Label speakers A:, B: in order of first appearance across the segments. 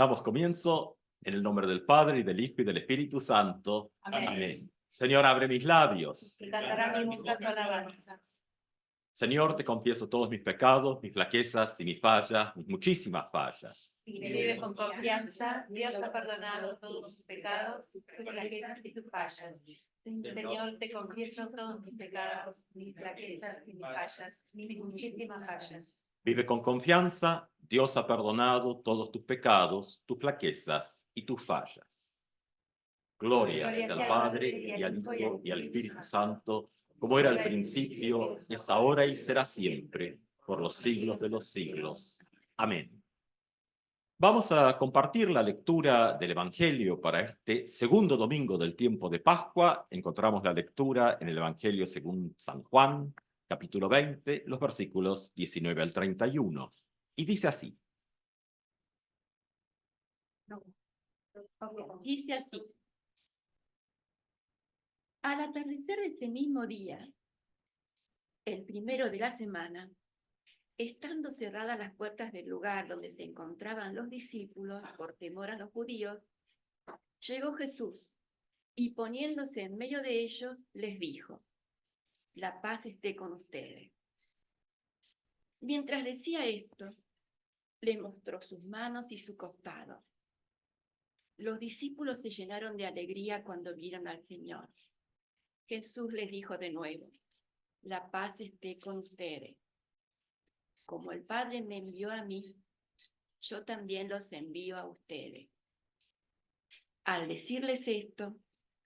A: Damos comienzo en el nombre del Padre, y del Hijo, y del Espíritu Santo.
B: Amén.
A: Amén. Señor, abre mis labios.
B: Y cantará mi boca tu alabanza.
A: Señor, te confieso todos mis pecados, mis flaquezas y mis fallas, mis muchísimas fallas.
B: Y vive con confianza, Dios ha perdonado todos tus pecados, tus flaquezas y tus fallas. Señor, te confieso todos mis pecados, mis flaquezas y mis fallas, mis muchísimas fallas.
A: Vive con confianza, Dios ha perdonado todos tus pecados, tus flaquezas y tus fallas. Gloria sea al Padre, y al Hijo, y al Espíritu Santo, como era al principio, es ahora y será siempre, por los siglos de los siglos. Amén. Vamos a compartir la lectura del Evangelio para este segundo domingo del tiempo de Pascua. Encontramos la lectura en el Evangelio según San Juan, capítulo 20, los versículos 19 al 31. Y dice así.
C: Dice así. Al atardecer de ese mismo día, el primero de la semana, estando cerradas las puertas del lugar donde se encontraban los discípulos por temor a los judíos, llegó Jesús y poniéndose en medio de ellos, les dijo: la paz esté con ustedes. Mientras decía esto, le mostró sus manos y su costado. Los discípulos se llenaron de alegría cuando vieron al Señor. Jesús les dijo de nuevo: la paz esté con ustedes. Como el Padre me envió a mí, yo también los envío a ustedes. Al decirles esto,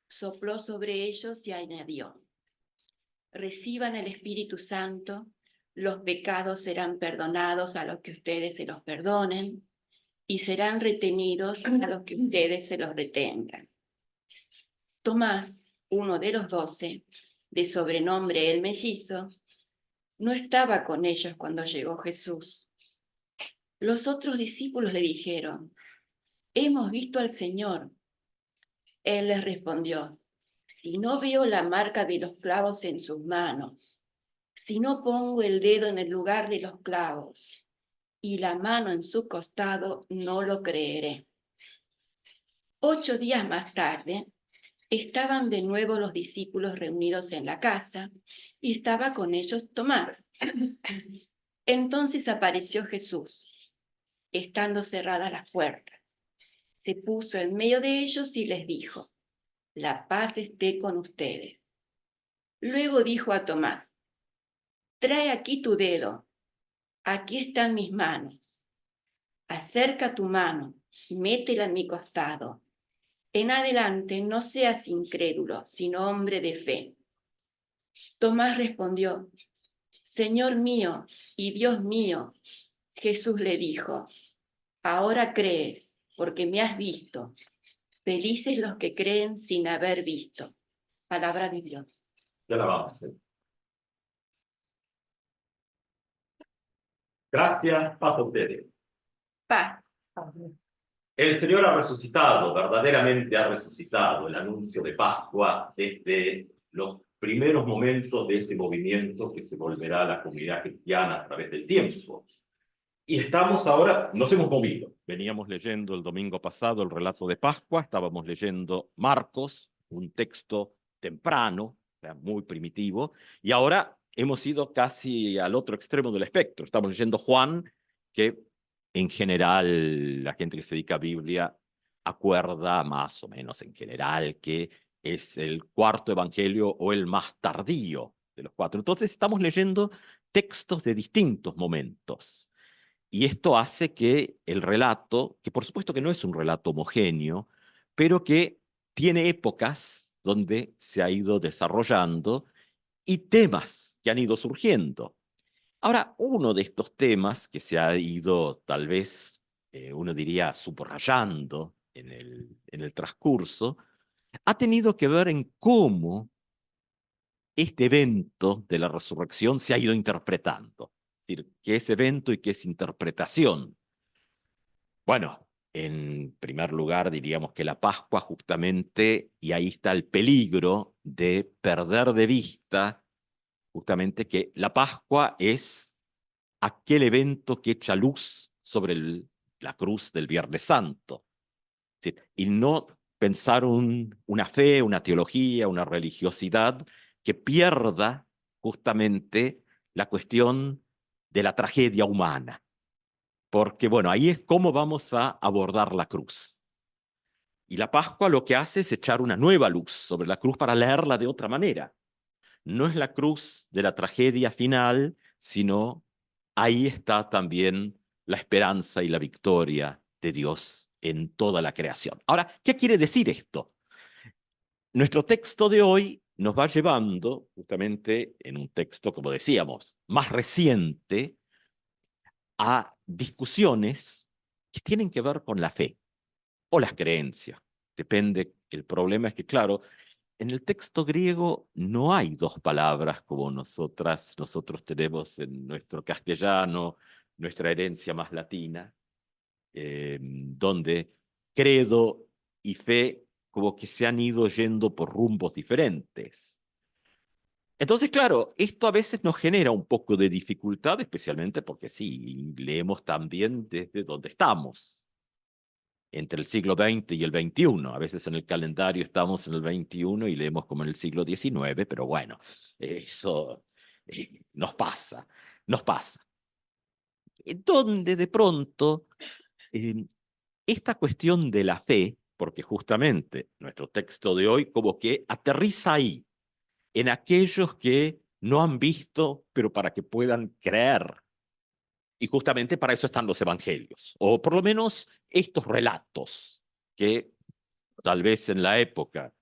C: sopló sobre ellos y añadió: reciban el Espíritu Santo, los pecados serán perdonados a los que ustedes se los perdonen, y serán retenidos a los que ustedes se los retengan. Tomás, uno de los 12, de sobrenombre el mellizo, no estaba con ellos cuando llegó Jesús. Los otros discípulos le dijeron: hemos visto al Señor. Él les respondió: si no veo la marca de los clavos en sus manos, si no pongo el dedo en el lugar de los clavos y la mano en su costado, no lo creeré. 8 días más tarde, estaban de nuevo los discípulos reunidos en la casa y estaba con ellos Tomás. Entonces apareció Jesús, estando cerradas las puertas. Se puso en medio de ellos y les dijo: la paz esté con ustedes. Luego dijo a Tomás: trae aquí tu dedo, aquí están mis manos. Acerca tu mano, métela en mi costado. En adelante no seas incrédulo, sino hombre de fe. Tomás respondió: Señor mío y Dios mío. Jesús le dijo: ahora crees, porque me has visto. Felices los que creen sin haber visto. Palabra de Dios.
A: Te alabamos. Gracias, paz a ustedes.
C: Paz.
A: El Señor ha resucitado, verdaderamente ha resucitado. El anuncio de Pascua desde los primeros momentos de ese movimiento que se volverá a la comunidad cristiana a través del tiempo. Y estamos ahora, nos hemos movido. Veníamos leyendo el domingo pasado el relato de Pascua, estábamos leyendo Marcos, un texto temprano, o sea, muy primitivo, y ahora hemos ido casi al otro extremo del espectro. Estamos leyendo Juan, que en general la gente que se dedica a Biblia acuerda más o menos en general que es el cuarto evangelio o el más tardío de los 4. Entonces estamos leyendo textos de distintos momentos. Y esto hace que el relato, que por supuesto que no es un relato homogéneo, pero que tiene épocas donde se ha ido desarrollando y temas que han ido surgiendo. Ahora, uno de estos temas que se ha ido, tal vez, uno diría, subrayando en el transcurso, ha tenido que ver en cómo este evento de la resurrección se ha ido interpretando. Es decir, qué es evento y qué es interpretación. Bueno, en primer lugar diríamos que la Pascua justamente, y ahí está el peligro de perder de vista justamente que la Pascua es aquel evento que echa luz sobre
D: la cruz del Viernes Santo. Es decir, y no pensar una fe, una teología, una religiosidad que pierda justamente la cuestión de la tragedia humana. Porque, bueno, ahí es cómo vamos a abordar la cruz. Y la Pascua lo que hace es echar una nueva luz sobre la cruz para leerla de otra manera. No es la cruz de la tragedia final, sino ahí está también la esperanza y la victoria de Dios en toda la creación. Ahora, ¿qué quiere decir esto? Nuestro texto de hoy nos va llevando, justamente en un texto, como decíamos, más reciente, a discusiones que tienen que ver con la fe o las creencias. Depende, el problema es que, claro, en el texto griego no hay dos palabras como nosotros tenemos en nuestro castellano, nuestra herencia más latina, donde credo y fe como que se han ido yendo por rumbos diferentes. Entonces, claro, esto a veces nos genera un poco de dificultad, especialmente porque sí, leemos también desde donde estamos, entre el siglo XX y el XXI. A veces en el calendario estamos en el XXI y leemos como en el siglo XIX, pero bueno, eso nos pasa, nos pasa. Donde de pronto eh, esta cuestión de la fe, porque justamente nuestro texto de hoy como que aterriza ahí, en aquellos que no han visto, pero para que puedan creer. Y justamente para eso están los evangelios, o por lo menos estos relatos, que tal vez en la época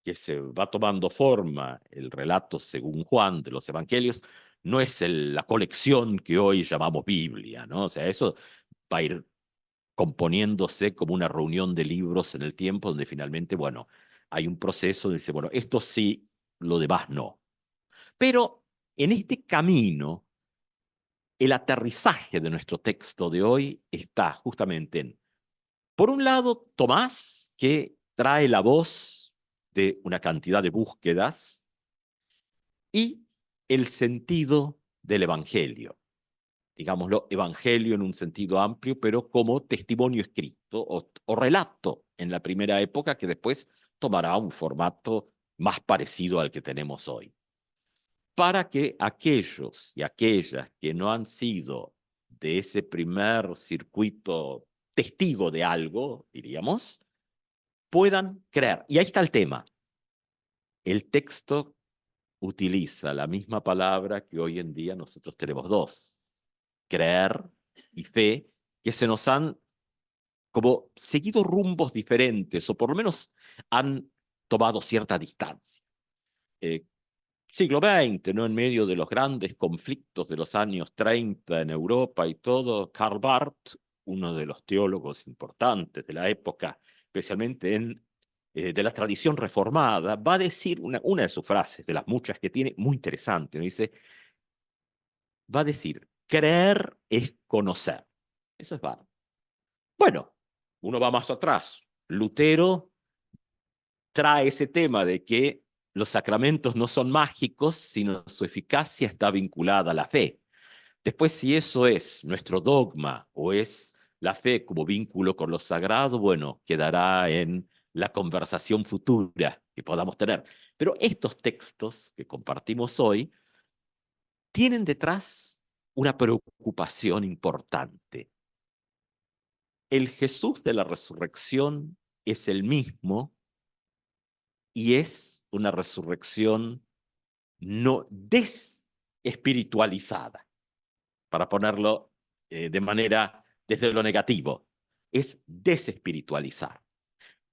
D: que se va tomando forma el relato según Juan de los evangelios, no es la colección que hoy llamamos Biblia, ¿no? O sea, eso va a ir componiéndose como una reunión de libros en el tiempo, donde finalmente, bueno, hay un proceso de decir, bueno, esto sí, lo demás no. Pero en este camino, el aterrizaje de nuestro texto de hoy está justamente en, por un lado, Tomás, que trae la voz de una cantidad de búsquedas, y el sentido del Evangelio. Digámoslo, Evangelio en un sentido amplio, pero como testimonio escrito o relato en la primera época, que después tomará un formato más parecido al que tenemos hoy. Para que aquellos y aquellas que no han sido de ese primer circuito testigo de algo, diríamos, puedan creer. Y ahí está el tema. El texto utiliza la misma palabra que hoy en día nosotros tenemos dos, creer y fe, que se nos han como seguido rumbos diferentes, o por lo menos han tomado cierta distancia. Siglo XX, ¿no? En medio de los grandes conflictos de los años 30 en Europa y todo, Karl Barth, uno de los teólogos importantes de la época, especialmente de la tradición reformada, va a decir una de sus frases, de las muchas que tiene, muy interesante, ¿no? Dice, va a decir, creer es conocer. Eso es Barth. Bueno, uno va más atrás. Lutero trae ese tema de que los sacramentos no son mágicos, sino su eficacia está vinculada a la fe. Después, si eso es nuestro dogma o es la fe como vínculo con lo sagrado, bueno, quedará en la conversación futura que podamos tener. Pero estos textos que compartimos hoy tienen detrás una preocupación importante. El Jesús de la resurrección es el mismo y es una resurrección no desespiritualizada, para ponerlo de manera desde lo negativo, es desespiritualizar.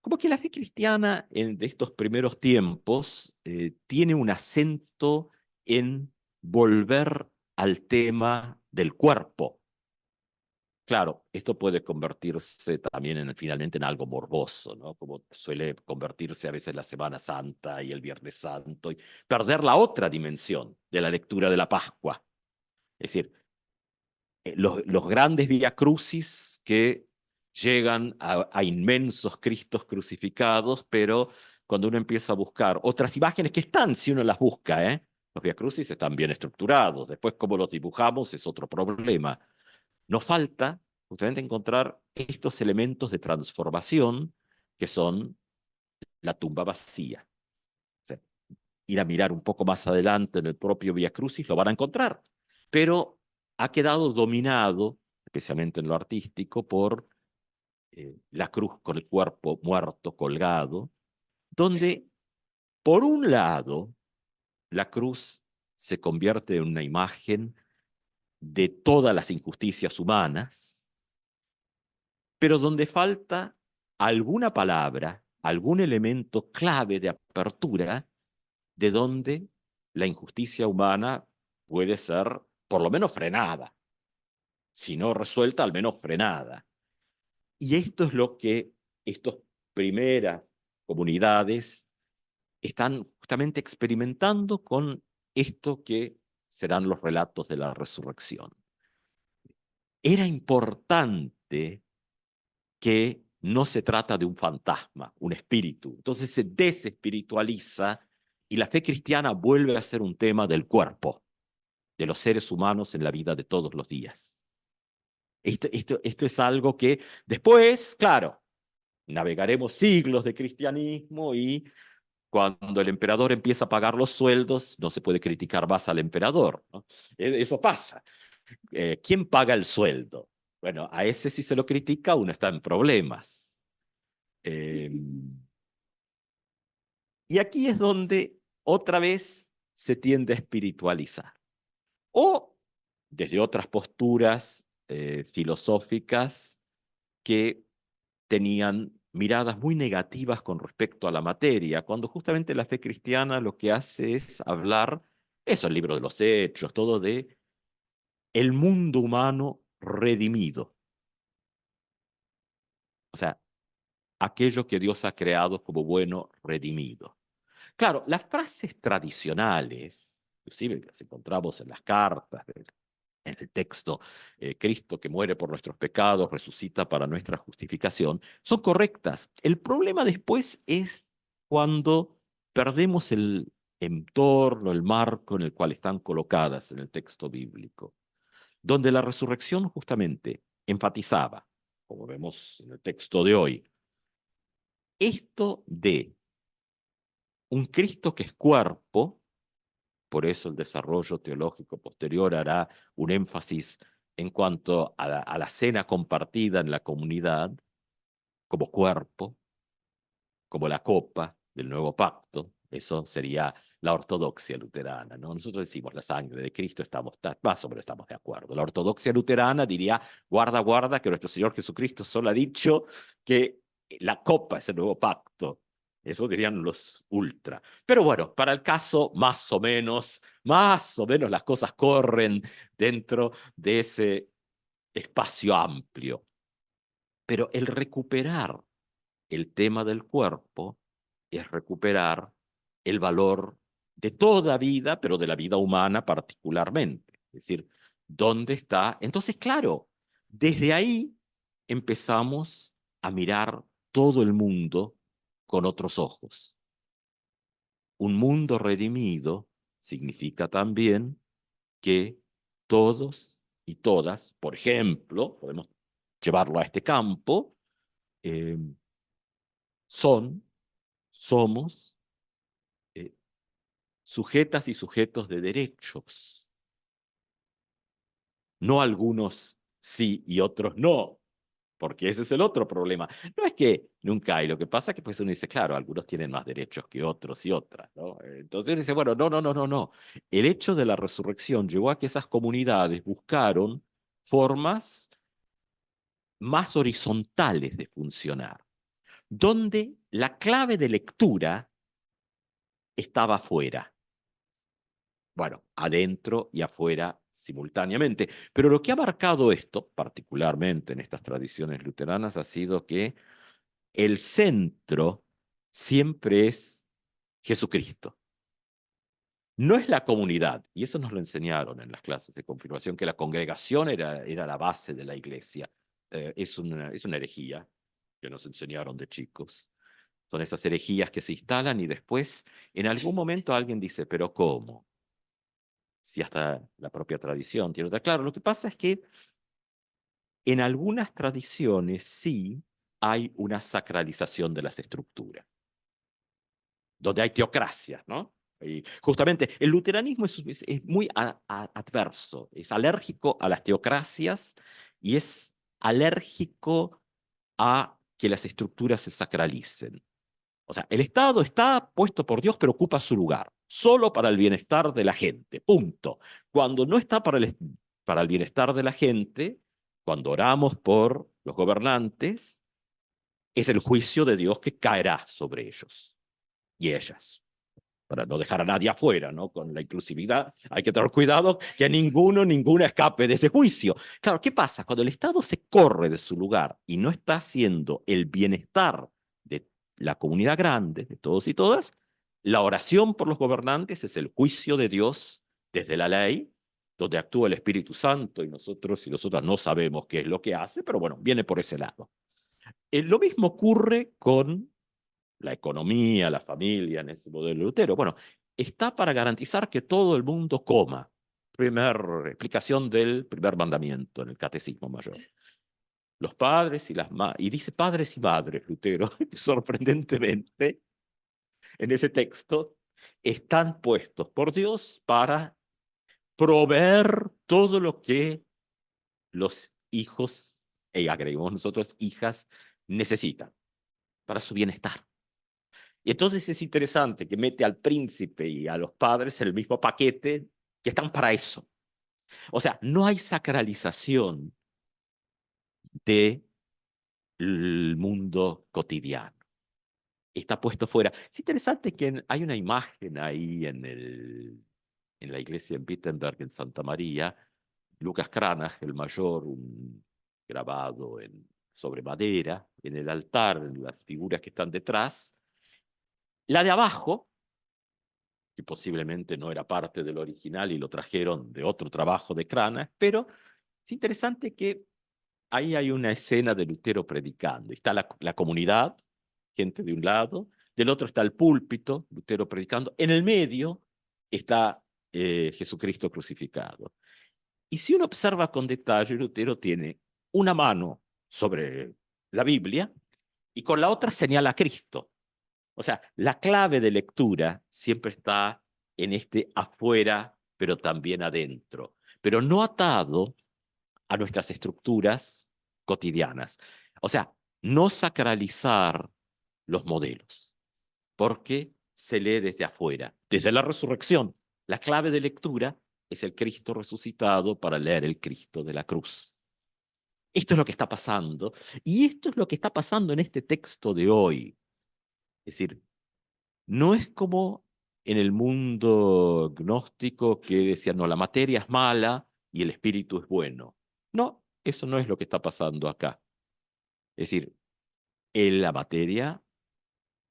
D: Como que la fe cristiana de estos primeros tiempos tiene un acento en volver al tema del cuerpo. Claro, esto puede convertirse también finalmente en algo morboso, ¿no? Como suele convertirse a veces la Semana Santa y el Viernes Santo, y perder la otra dimensión de la lectura de la Pascua. Es decir, los grandes vía crucis que llegan a inmensos Cristos crucificados, pero cuando uno empieza a buscar otras imágenes que están, si uno las busca, los vía crucis están bien estructurados, después cómo los dibujamos es otro problema. Nos falta justamente encontrar estos elementos de transformación que son la tumba vacía. O sea, ir a mirar un poco más adelante en el propio Vía Crucis lo van a encontrar, pero ha quedado dominado, especialmente en lo artístico, por la cruz con el cuerpo muerto colgado, donde por un lado la cruz se convierte en una imagen de todas las injusticias humanas, pero donde falta alguna palabra, algún elemento clave de apertura de donde la injusticia humana puede ser por lo menos frenada, si no resuelta, al menos frenada. Y esto es lo que estas primeras comunidades están justamente experimentando con esto que serán los relatos de la resurrección. Era importante que no se trata de un fantasma, un espíritu. Entonces se desespiritualiza y la fe cristiana vuelve a ser un tema del cuerpo, de los seres humanos en la vida de todos los días. Esto es algo que después, claro, navegaremos siglos de cristianismo y cuando el emperador empieza a pagar los sueldos, no se puede criticar más al emperador, ¿no? Eso pasa. ¿Quién paga el sueldo? Bueno, a ese si se lo critica, uno está en problemas. Y aquí es donde otra vez se tiende a espiritualizar. O desde otras posturas filosóficas que tenían miradas muy negativas con respecto a la materia, cuando justamente la fe cristiana lo que hace es hablar, eso, el libro de los Hechos, todo de el mundo humano redimido. O sea, aquello que Dios ha creado como bueno, redimido. Claro, las frases tradicionales, inclusive que las encontramos en las cartas, en el texto, Cristo que muere por nuestros pecados, resucita para nuestra justificación, son correctas. El problema después es cuando perdemos el entorno, el marco en el cual están colocadas en el texto bíblico, donde la resurrección justamente enfatizaba, como vemos en el texto de hoy, esto de un Cristo que es cuerpo. Por eso el desarrollo teológico posterior hará un énfasis en cuanto a la cena compartida en la comunidad, como cuerpo, como la copa del nuevo pacto. Eso sería la ortodoxia luterana, ¿no? Nosotros decimos la sangre de Cristo, más o menos estamos de acuerdo. La ortodoxia luterana diría, guarda, guarda, que nuestro Señor Jesucristo solo ha dicho que la copa es el nuevo pacto. Eso dirían los ultra. Pero bueno, para el caso, más o menos las cosas corren dentro de ese espacio amplio. Pero el recuperar el tema del cuerpo es recuperar el valor de toda vida, pero de la vida humana particularmente. Es decir, ¿dónde está? Entonces, claro, desde ahí empezamos a mirar todo el mundo con otros ojos. Un mundo redimido significa también que todos y todas, por ejemplo, podemos llevarlo a este campo, eh, somos sujetas y sujetos de derechos. No algunos sí y otros no, porque ese es el otro problema. No es que nunca hay, lo que pasa es que pues uno dice, claro, algunos tienen más derechos que otros y otras, ¿no? Entonces dice, bueno, no. El hecho de la resurrección llevó a que esas comunidades buscaron formas más horizontales de funcionar, donde la clave de lectura estaba afuera. Bueno, adentro y afuera simultáneamente. Pero lo que ha marcado esto, particularmente en estas tradiciones luteranas, ha sido que el centro siempre es Jesucristo. No es la comunidad, y eso nos lo enseñaron en las clases de confirmación, que la congregación era la base de la iglesia. Es una herejía que nos enseñaron de chicos. Son esas herejías que se instalan y después, en algún momento alguien dice, pero ¿cómo? Si hasta la propia tradición tiene otra. Claro, lo que pasa es que En algunas tradiciones sí hay una sacralización de las estructuras, donde hay teocracia, ¿no? Y justamente el luteranismo es muy adverso, es alérgico a las teocracias y es alérgico a que las estructuras se sacralicen. O sea, el Estado está puesto por Dios, pero ocupa su lugar, solo para el bienestar de la gente, punto. Cuando no está para el bienestar de la gente, cuando oramos por los gobernantes, es el juicio de Dios que caerá sobre ellos y ellas, para no dejar a nadie afuera, ¿no? Con la inclusividad hay que tener cuidado que ninguna escape de ese juicio. Claro, ¿qué pasa? Cuando el Estado se corre de su lugar y no está haciendo el bienestar de la comunidad grande, de todos y todas, la oración por los gobernantes es el juicio de Dios desde la ley, donde actúa el Espíritu Santo y nosotros y nosotras no sabemos qué es lo que hace, pero bueno, viene por ese lado. Lo mismo ocurre con la economía, la familia en ese modelo de Lutero. Bueno, está para garantizar que todo el mundo coma. Primera explicación del primer mandamiento en el Catecismo Mayor. Los padres y las madres, y dice padres y madres, Lutero, sorprendentemente, en ese texto, están puestos por Dios para proveer todo lo que los hijos, y agregamos nosotros, hijas, necesitan para su bienestar. Y entonces es interesante que mete al príncipe y a los padres en el mismo paquete que están para eso. O sea, no hay sacralización del mundo cotidiano. Está puesto fuera. Es interesante que hay una imagen ahí en la iglesia en Wittenberg, en Santa María, Lucas Cranach, el mayor, un grabado sobre madera, en el altar, en las figuras que están detrás. La de abajo, que posiblemente no era parte del original y lo trajeron de otro trabajo de Cranach, pero es interesante que ahí hay una escena de Lutero predicando. Está la comunidad, gente de un lado, del otro está el púlpito, Lutero predicando, en el medio está Jesucristo crucificado. Y si uno observa con detalle, Lutero tiene una mano sobre la Biblia y con la otra señala a Cristo. O sea, la clave de lectura siempre está en este afuera, pero también adentro, pero no atado a nuestras estructuras cotidianas. O sea, no sacralizar los modelos, porque se lee desde afuera, desde la resurrección. La clave de lectura es el Cristo resucitado para leer el Cristo de la cruz. Esto es lo que está pasando, y esto es lo que está pasando en este texto de hoy. Es decir, no es como en el mundo gnóstico que decían, no, la materia es mala y el espíritu es bueno. No, eso no es lo que está pasando acá. Es decir, la materia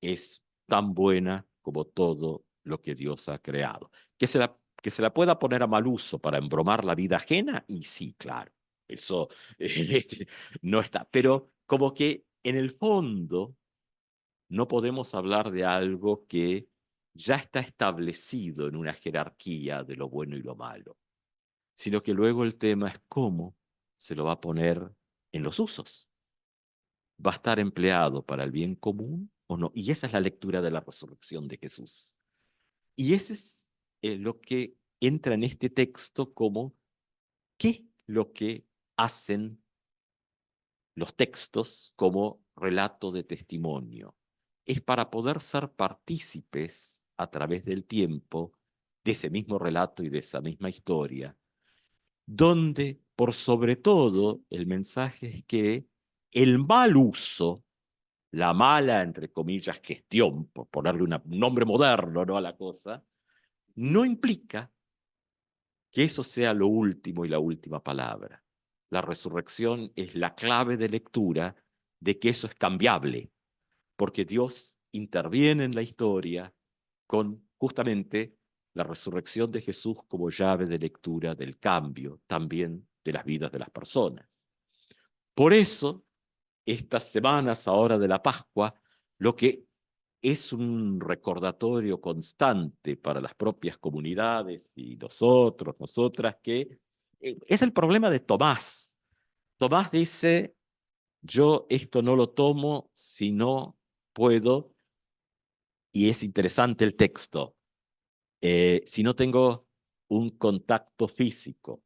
D: es tan buena como todo lo que Dios ha creado. Que se la pueda poner a mal uso para embromar la vida ajena, y sí, claro, eso no está. Pero como que en el fondo no podemos hablar de algo que ya está establecido en una jerarquía de lo bueno y lo malo, sino que luego el tema es cómo se lo va a poner en los usos. ¿Va a estar empleado para el bien común o no? Y esa es la lectura de la resurrección de Jesús. Y ese es lo que entra en este texto como qué lo que hacen los textos como relato de testimonio. Es para poder ser partícipes a través del tiempo de ese mismo relato y de esa misma historia, donde por sobre todo el mensaje es que el mal uso, la mala, entre comillas, gestión, por ponerle un nombre moderno, ¿no?, a la cosa, no implica que eso sea lo último y la última palabra. La resurrección es la clave de lectura de que eso es cambiable, porque Dios interviene en la historia con justamente la resurrección de Jesús como llave de lectura del cambio también de las vidas de las personas. Por eso, estas semanas ahora de la Pascua, lo que es un recordatorio constante para las propias comunidades y nosotros, nosotras, que es el problema de Tomás. Tomás dice, yo esto no lo tomo si no puedo, y es interesante el texto, si no tengo un contacto físico,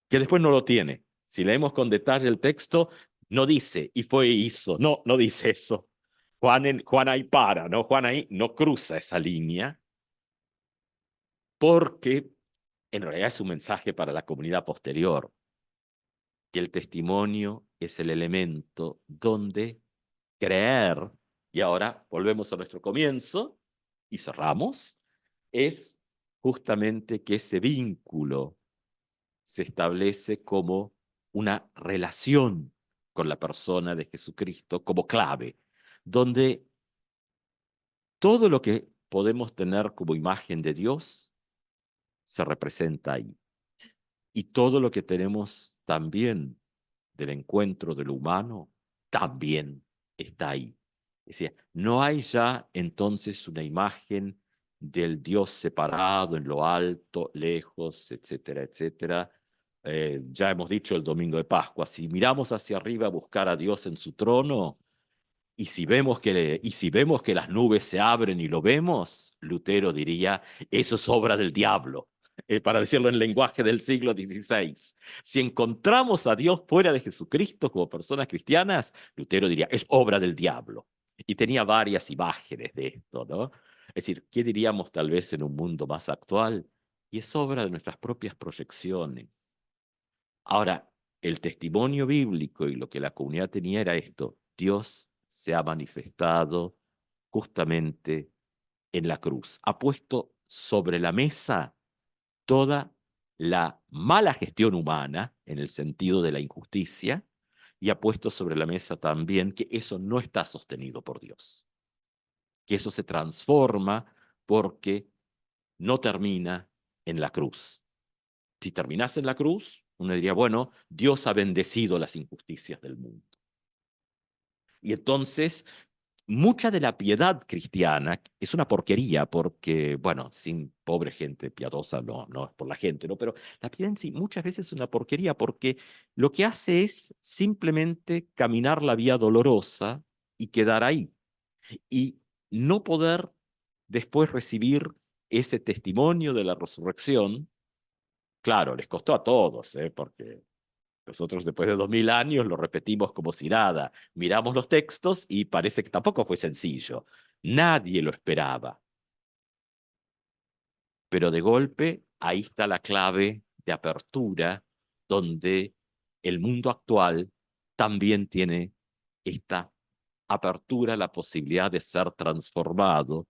D: que después no lo tiene. Si leemos con detalle el texto, no dice, y fue y hizo, no, no dice eso. Juan ahí para, ¿no? Juan ahí no cruza esa línea, porque en realidad es un mensaje para la comunidad posterior, que el testimonio es el elemento donde creer, y ahora volvemos a nuestro comienzo y cerramos, es justamente que ese vínculo se establece como una relación con la persona de Jesucristo como clave, donde todo lo que podemos tener como imagen de Dios se representa ahí. Y todo lo que tenemos también del encuentro de lo humano también está ahí. Es decir, no hay ya entonces una imagen del Dios separado en lo alto, lejos, etcétera, etcétera. Ya hemos dicho el domingo de Pascua, si miramos hacia arriba a buscar a Dios en su trono, y si vemos que las nubes se abren y lo vemos, Lutero diría, eso es obra del diablo, para decirlo en lenguaje del siglo XVI. Si encontramos a Dios fuera de Jesucristo como personas cristianas, Lutero diría, es obra del diablo. Y tenía varias imágenes de esto, ¿no? Es decir, ¿qué diríamos tal vez en un mundo más actual? Y es obra de nuestras propias proyecciones. Ahora, el testimonio bíblico y lo que la comunidad tenía era esto: Dios se ha manifestado justamente en la cruz. Ha puesto sobre la mesa toda la mala gestión humana, en el sentido de la injusticia, y ha puesto sobre la mesa también que eso no está sostenido por Dios, que eso se transforma porque no termina en la cruz. Si terminase en la cruz, uno diría, bueno, Dios ha bendecido las injusticias del mundo. Y entonces, mucha de la piedad cristiana es una porquería, porque, bueno, sin pobre gente piadosa, no, no es por la gente, ¿no? Pero la piedad en sí muchas veces es una porquería, porque lo que hace es simplemente caminar la vía dolorosa y quedar ahí. Y no poder después recibir ese testimonio de la resurrección. Claro, les costó a todos, porque nosotros después de 2000 años lo repetimos como si nada. Miramos los textos y parece que tampoco fue sencillo. Nadie lo esperaba. Pero de golpe, ahí está la clave de apertura, donde el mundo actual también tiene esta apertura, la posibilidad de ser transformado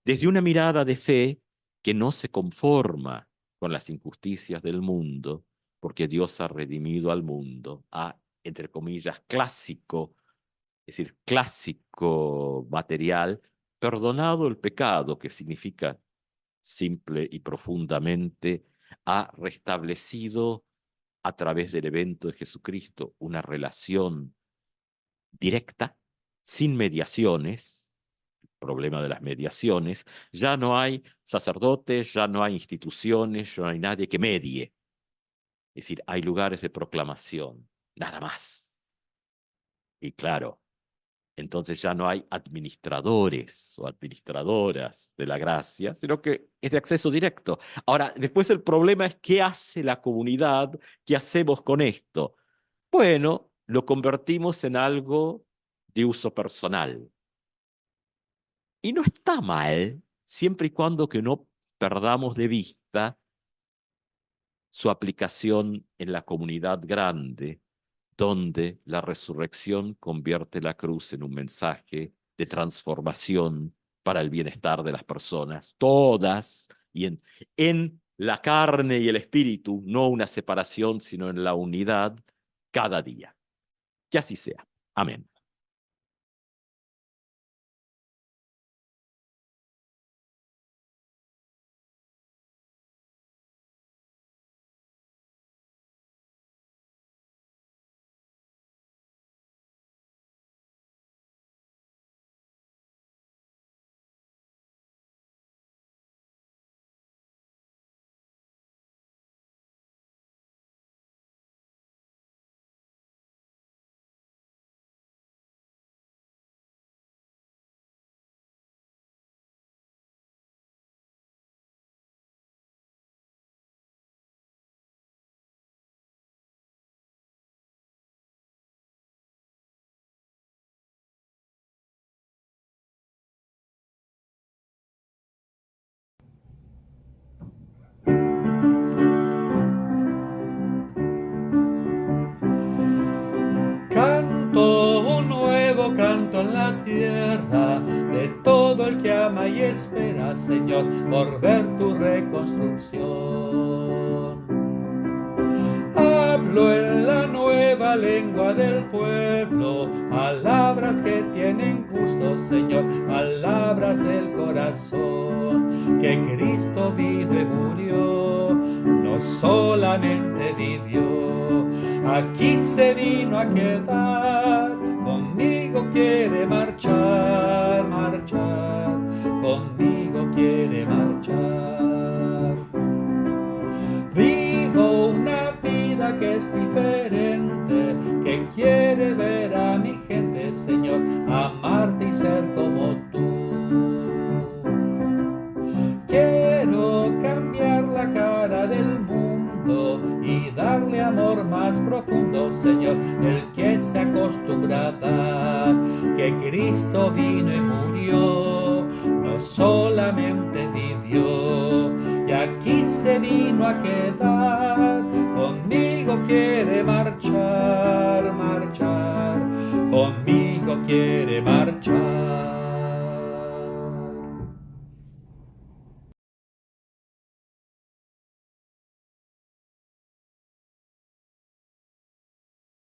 D: desde una mirada de fe que no se conforma con las injusticias del mundo, porque Dios ha redimido al mundo, ha, entre comillas, clásico, es decir, clásico material, perdonado el pecado, que significa simple y profundamente, ha restablecido a través del evento de Jesucristo una relación directa, sin mediaciones, problema de las mediaciones, ya no hay sacerdotes, ya no hay instituciones, ya no hay nadie que medie. Es decir, hay lugares de proclamación, nada más. Y claro, entonces ya no hay administradores o administradoras de la gracia, sino que es de acceso directo. Ahora, después el problema es qué hace la comunidad, qué hacemos con esto. Bueno, lo convertimos en algo de uso personal. Y no está mal, siempre y cuando que no perdamos de vista su aplicación en la comunidad grande, donde la resurrección convierte la cruz en un mensaje de transformación para el bienestar de las personas, todas, y en la carne y el espíritu, no una separación, sino en la unidad cada día. Que así sea. Amén.
E: Canto un nuevo canto en la tierra, de todo el que ama y espera, Señor, por ver tu reconstrucción. Hablo en la nueva lengua del pueblo, palabras que tienen gusto, Señor, palabras del corazón, que Cristo vino y murió, no solamente vivió, aquí se vino a quedar, conmigo quiere marchar, marchar, conmigo quiere marchar. Vivo una vida que es diferente, que quiere ver a mi gente, Señor, amarte y ser como tú. Quiero cambiar la cara del mundo y darle amor más profundo, Señor, el que se acostumbra a dar, que Cristo vino y murió, no solamente vivió, y aquí se vino a quedar, conmigo quiere marchar.